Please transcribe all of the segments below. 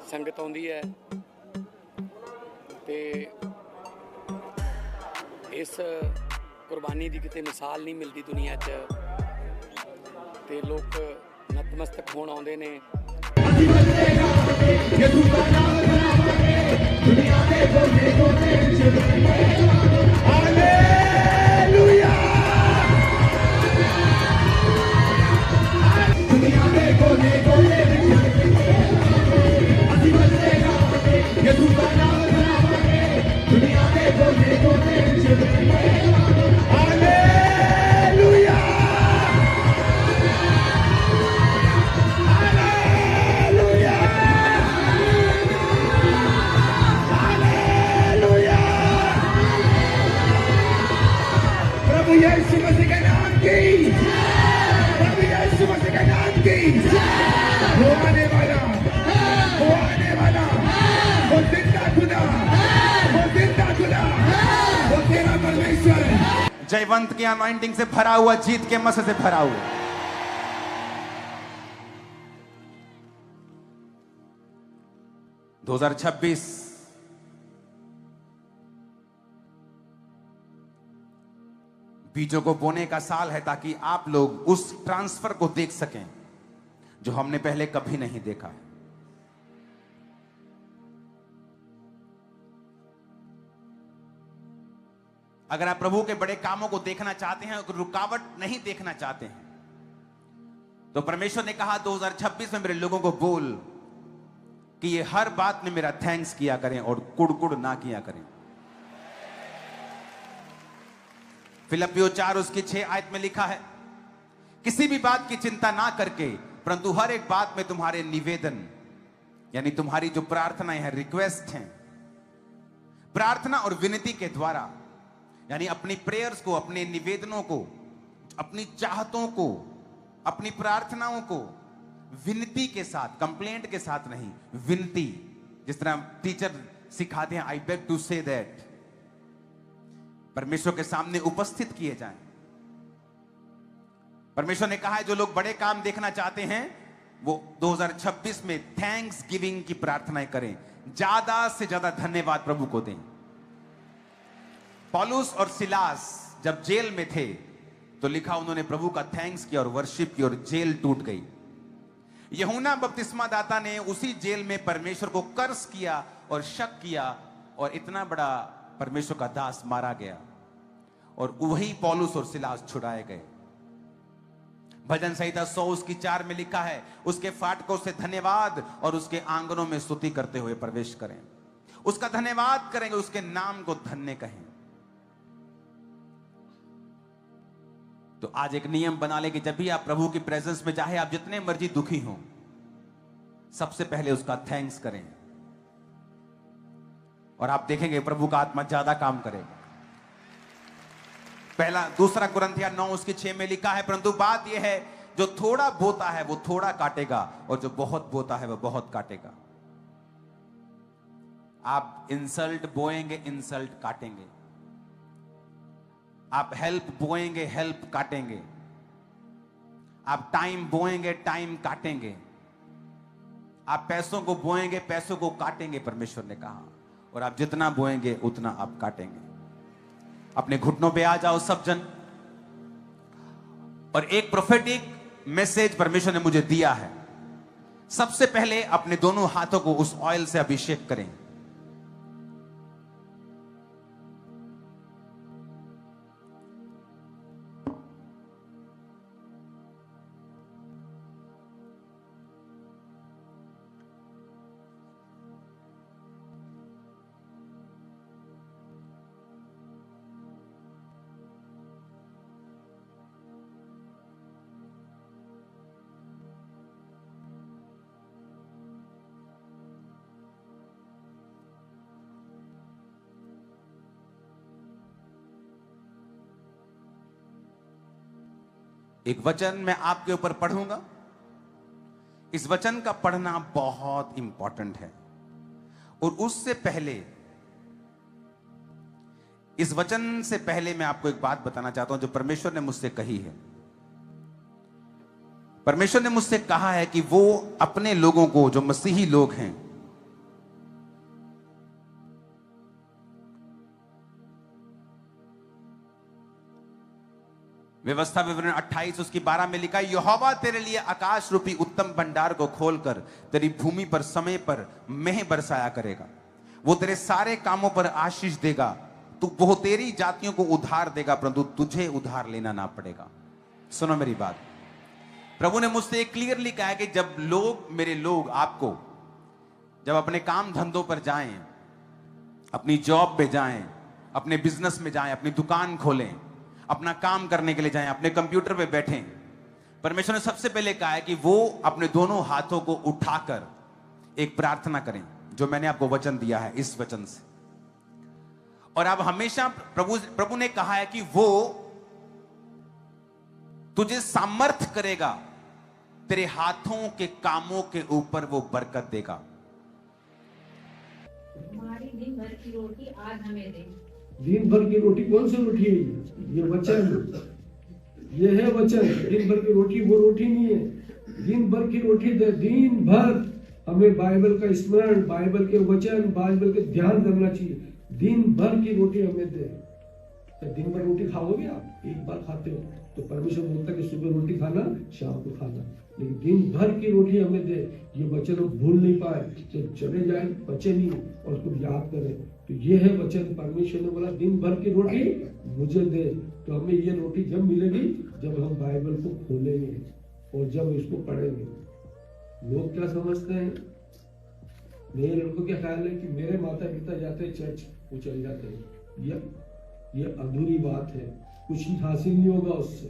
संगत आउंदी है ते इस कुर्बानी की किते मिसाल नहीं मिलती दुनिया च ते लोग नतमस्तक होण आउंदे ने। जयवंत की अनॉइंटिंग से भरा हुआ, जीत के मसे से भरा हुआ। दो 2026 बीजों को बोने का साल है ताकि आप लोग उस ट्रांसफर को देख सकें जो हमने पहले कभी नहीं देखा। अगर आप प्रभु के बड़े कामों को देखना चाहते हैं, रुकावट नहीं देखना चाहते हैं, तो परमेश्वर ने कहा 2026 में मेरे लोगों को बोल कि ये हर बात में मेरा थैंक्स किया करें और कुड़ ना किया करें। फिलिप्पियों 4 उसकी 6 आयत में लिखा है, किसी भी बात की चिंता ना करके परंतु हर एक बात में तुम्हारे निवेदन, यानी तुम्हारी जो प्रार्थनाएं हैं, रिक्वेस्ट हैं, प्रार्थना और विनती के द्वारा, यानी अपनी प्रेयर्स को, अपने निवेदनों को, अपनी चाहतों को, अपनी प्रार्थनाओं को विनती के साथ, कंप्लेंट के साथ नहीं, विनती, जिस तरह टीचर सिखाते हैं, I beg to say that, परमेश्वर के सामने उपस्थित किए जाएं। परमेश्वर ने कहा है जो लोग बड़े काम देखना चाहते हैं वो 2026 में थैंक्स गिविंग की प्रार्थनाएं करें, ज्यादा से ज्यादा धन्यवाद प्रभु को दें। पौलुस और सिलास जब जेल में थे तो लिखा उन्होंने प्रभु का थैंक्स किया और वर्शिप की और जेल टूट गई। यूहन्ना बपतिस्मा दाता ने उसी जेल में परमेश्वर को कर्स किया और शक किया और इतना बड़ा परमेश्वर का दास मारा गया और वही पौलुस और सिलास छुड़ाए गए। भजन संहिता 100 उसकी 4 में लिखा है, उसके फाटकों से धन्यवाद और उसके आंगनों में स्तुति करते हुए प्रवेश करें। उसका धन्यवाद करेंगे, उसके नाम को धन्य कहें। तो आज एक नियम बना ले कि जब भी आप प्रभु की प्रेजेंस में, चाहे आप जितने मर्जी दुखी हो, सबसे पहले उसका थैंक्स करें और आप देखेंगे प्रभु का आत्मा ज्यादा काम करेगा। दूसरा कुरिन्थियों 9 उसकी 6 में लिखा है, परंतु बात यह है जो थोड़ा बोता है वो थोड़ा काटेगा और जो बहुत बोता है वो बहुत काटेगा। आप इंसल्ट बोएंगे, इंसल्ट काटेंगे। आप हेल्प बोएंगे, हेल्प काटेंगे। आप टाइम बोएंगे, टाइम काटेंगे। आप पैसों को बोएंगे, पैसों को काटेंगे, परमेश्वर ने कहा। और आप जितना बोएंगे उतना आप काटेंगे। अपने घुटनों पे आ जाओ सब जन, और एक प्रोफेटिक मैसेज परमेश्वर ने मुझे दिया है। सबसे पहले अपने दोनों हाथों को उस ऑयल से अभिषेक करें। एक वचन मैं आपके ऊपर पढ़ूंगा। इस वचन का पढ़ना बहुत इंपॉर्टेंट है। और उससे पहले, इस वचन से पहले मैं आपको एक बात बताना चाहता हूं जो परमेश्वर ने मुझसे कही है। परमेश्वर ने मुझसे कहा है कि वो अपने लोगों को, जो मसीही लोग हैं, व्यवस्था विवरण 28 उसकी 12 में लिखा, यहोवा तेरे लिए आकाश रूपी उत्तम भंडार को खोलकर तेरी भूमि पर समय पर मेह बरसाया करेगा। वो तेरे सारे कामों पर आशीष देगा। वो तेरी जातियों को उधार देगा, परंतु तुझे उधार लेना ना पड़ेगा। सुनो मेरी बात, प्रभु ने मुझसे क्लियरली कहा है कि जब मेरे लोग आपको जब अपने काम धंधों पर जाएं, अपनी जॉब पे जाएं, अपने बिजनेस में जाएं, अपनी दुकान खोलें, अपना काम करने के लिए जाएं, अपने कंप्यूटर पे बैठें, परमेश्वर ने सबसे पहले कहा है कि वो अपने दोनों हाथों को उठाकर एक प्रार्थना करें, जो मैंने आपको वचन दिया है इस वचन से। और अब हमेशा प्रभु ने कहा है कि वो तुझे सामर्थ करेगा, तेरे हाथों के कामों के ऊपर वो बरकत देगा। हमारी दिन भर की रोटी आज हमें दे। दिन भर की रोटी कौन सी रोटी है? ये वचन, ये है वचन। दिन भर की रोटी वो रोटी नहीं है, दिन भर की रोटी दे। दिन भर हमें बाइबल का स्मरण, बाइबल के वचन, बाइबल के ध्यान करना चाहिए। दिन भर की रोटी हमें दे। तो दिन भर रोटी खाओगे आप? एक बार खाते हो तो परमेश्वर बोलता है कि सुबह रोटी खाना, शाम को खाना, लेकिन दिन भर की रोटी हमें दे। ये वचन हम भूल नहीं पाए, तो चले जाए बचे नहीं और उसको याद करें। तो ये है वचन। परमेश्वर ने बोला दिन भर की रोटी मुझे दे। तो हमें ये रोटी जब मिलेगी जब हम बाइबल को खोलेंगे और जब इसको पढ़ेंगे। लोग क्या समझते हैं, मेरे लड़कों क्या ख्याल है कि मेरे माता पिता जाते हैं चर्च, वो चले जाते हैं। ये अधूरी बात है, कुछ हासिल नहीं होगा उससे,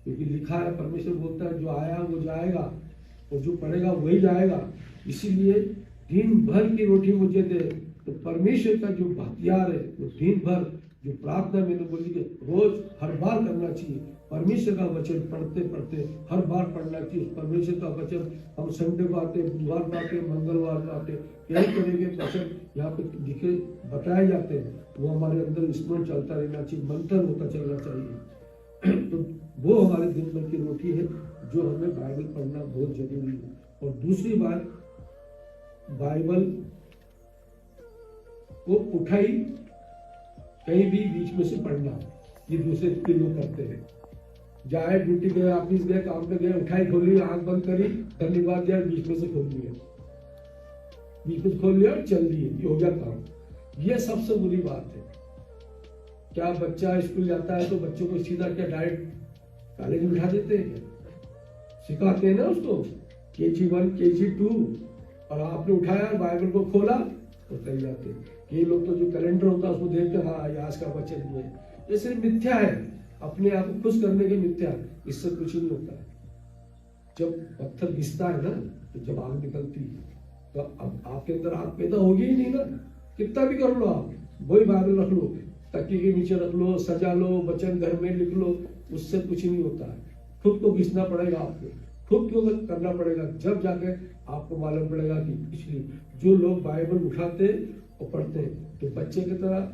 क्योंकि लिखा है, परमेश्वर बोलता है जो आया वो जाएगा और जो पढ़ेगा वही जाएगा। इसीलिए दिन भर की रोटी मुझे दे। तो परमेश्वर का जो हथियार है वो दिन भर जो प्रार्थना मैंने बोली कि रोज हर बार करना चाहिए। परमेश्वर का वचन पढ़ते पढ़ते हर बार पढ़ना चाहिए। परमेश्वर का वचन हम संडे को आते, बुधवार को आते, मंगलवार को आते, कई तरह के वचन यहाँ पे लिखे बताए जाते हैं। वो हमारे अंदर स्मरण चलता रहना चाहिए, मंथन होता चलना चाहिए। तो वो हमारे दिन भर की रोटी है, जो हमें बाइबल पढ़ना बहुत जरूरी है। और दूसरी बात, बाइबल को उठाई कहीं भी बीच में से पढ़ना, ये दूसरे लोग करते हैं। जाए ड्यूटी गए, ऑफिस गए, काम पे गए, उठाई खोली, आंख बंद करी, धन्यवाद दिया, बीच में से खोल लिया, बीच में खोल लिया और चल दिए, ये हो गया काम। ये सबसे बुरी बात है। क्या बच्चा स्कूल जाता है तो बच्चों को सीधा क्या डायरेक्ट कॉलेज में उठा देते हैं? सिखाते हैं ना उसको KG1 KG2, और आपने उठाया बाइबल को खोला तो चल जाते हैं। ये लोग तो जो कैलेंडर होता है उसको देखते, हाँ ये आज का वचन ये है। ये सिर्फ मिथ्या है, अपने आप को खुश करने की मिथ्या, इससे कुछ नहीं होता है। जब पत्थर घिसता है ना, तो जब आग निकलती है, तो अब आपके अंदर आग पैदा होगी ही नहीं ना। कितना भी कर लो आप, वही बाइबल रख लो, तकिए के नीचे रख लो, सजा लो, वचन घर में लिख लो, उससे कुछ नहीं होता है। खुद को घिसना पड़ेगा आपको, खुद को करना पड़ेगा, जब जाके आपको मालूम पड़ेगा कि इसलिए जो लोग बाइबल उठाते और पढ़ते हैं तो बच्चे की तरह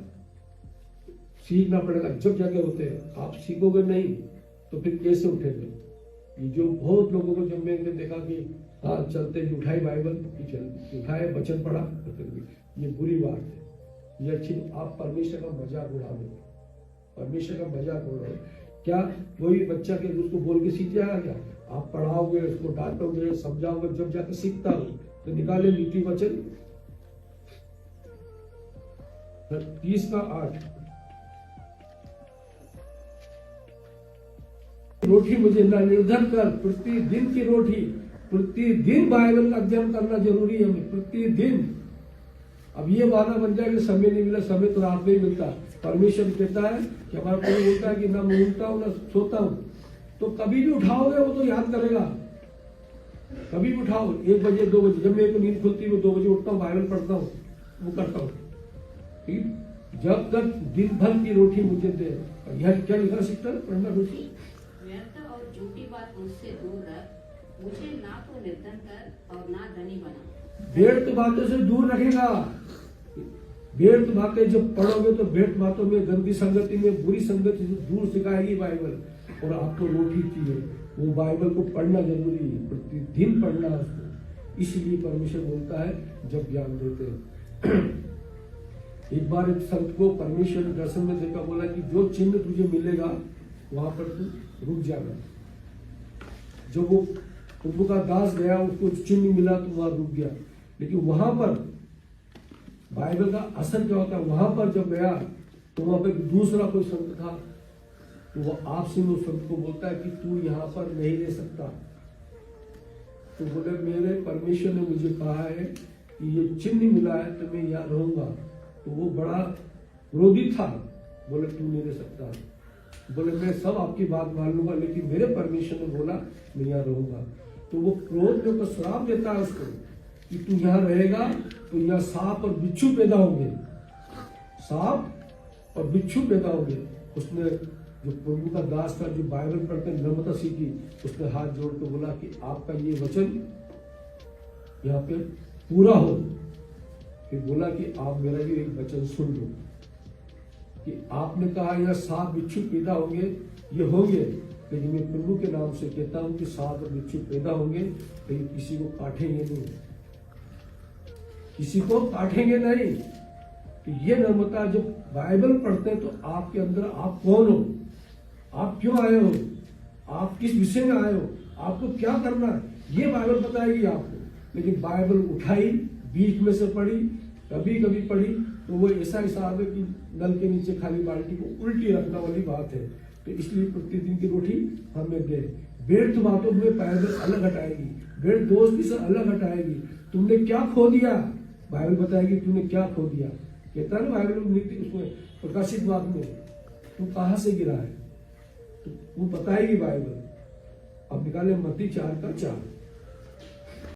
सीखना पड़ेगा, जब जाके होते हैं। आप सीखोगे नहीं तो फिर कैसे उठेंगे? ये जो बहुत लोगों को जब मैंने देखा कि हाँ चलते उठाई बाइबल, उठाए वचन पढ़ा, ये बुरी बात है, ये अच्छी। आप परमेश्वर का मजाक उड़ा दो, परमेश्वर का मजाक उड़ा दो। क्या कोई बच्चा के उसको बोल के सीख जाएगा क्या? आप पढ़ाओगे, उसको डांटोगे, समझाओगे, जब जाके सीखता हो। तो निकाले नीति वचन 30:8, रोटी मुझे न निर्धन कर, प्रतिदिन की रोटी। प्रतिदिन बाइबल का अध्ययन करना जरूरी है हमें, प्रतिदिन। अब ये बहाना बन जाए कि समय नहीं मिला, समय तो रात में ही मिलता। परमेश्वर कहता है कि हमारा कोई बोलता है कि ना मैं उठता हूँ ना सोता हूँ, तो कभी भी उठाओगे वो तो याद करेगा। कभी भी उठाओ, 1 बजे 2 बजे, जब मेरे को नींद खुलती है मैं 2 बजे उठता हूँ, बाइबल पढ़ता हूँ, वो करता हूँ। जब तक दिन भर की रोटी मुझे दे। यह क्या लिखा सिस्टर, पढ़ना रोटी। व्यर्थ और झूठी बात मुझसे दूर रख, मुझे ना तो निर्धन कर और ना धनी बना। व्यर्थ बातों से दूर रखेगा। व्यर्थ बातें जब पढ़ोगे तो व्यर्थ बातों में, गंदी संगति में, बुरी संगति से दूर सिखाएगी बाइबल। और आपको रोटी चाहिए, वो बाइबल को पढ़ना जरूरी है, प्रतिदिन पढ़ना उसको। इसलिए परमेश्वर बोलता है जब ज्ञान देते हैं। एक बार एक संत को परमेश्वर ने दर्शन में देखा, बोला कि जो चिन्ह तुझे मिलेगा वहां पर तू रुक जाना। जब वो प्रभु का दास गया, उसको चिन्ह मिला तो वहां रुक गया। लेकिन वहां पर बाइबल का असर क्या होता है, वहां पर जब गया तो वहां पर दूसरा कोई संत था, तो वो आपसे में उस संत को बोलता है कि तू यहाँ पर नहीं रह सकता। तो बोले मेरे परमेश्वर ने मुझे कहा है कि ये चिन्ह मिला है तो मैं यहाँ रहूंगा। तो वो बड़ा क्रोधित था, बोले तू नहीं रह सकता। बोले मैं सब आपकी बात मान लूंगा, लेकिन मेरे परमेश्वर ने बोला मैं यहाँ रहूंगा। तो वो क्रोध में को श्राप देता है उसको कि तू यहाँ रहेगा तो यहाँ सांप और बिच्छू पैदा होंगे, सांप और बिच्छू पैदा होंगे। उसने जो प्रभु का दास था, जो बाइबल पढ़ते नम्रता सीखी, उसने हाथ जोड़ के बोला कि आपका ये वचन यहाँ पे पूरा हो। फिर बोला कि आप मेरा भी एक वचन सुन लो कि आपने कहा यहाँ सांप बिच्छू पैदा होंगे, ये होंगे, लेकिन मैं प्रभु के नाम से कहता हूं कि सांप और बिच्छू पैदा होंगे, लेकिन किसी को काटेंगे नहीं, किसी को काटेंगे नहीं। तो ये नम्रता जब बाइबल पढ़ते हैं तो आपके अंदर आप कौन हो, आप क्यों आए हो, आप किस विषय में आए हो, आपको क्या करना है, ये बाइबल बताएगी आपको। लेकिन बाइबल उठाई, बीच में से पढ़ी, कभी कभी पढ़ी, तो वो ऐसा हिसाब है कि नल के नीचे खाली बाल्टी को उल्टी रखने वाली बात है। तो इसलिए प्रतिदिन की रोटी हमें दे। व्यर्थ बातों में बाइबल अलग हटाएगी, व्यर्थ दोस्ती से अलग हटाएगी। तुमने क्या खो दिया, बाइबल बताएगी तूने क्या खो दिया। कहता है ना बाइबल उसमें प्रकाशित बात में, तू कहां से गिरा है, तो वो बताएगी बाइबल। अब निकाले मत्ती 4 का 4।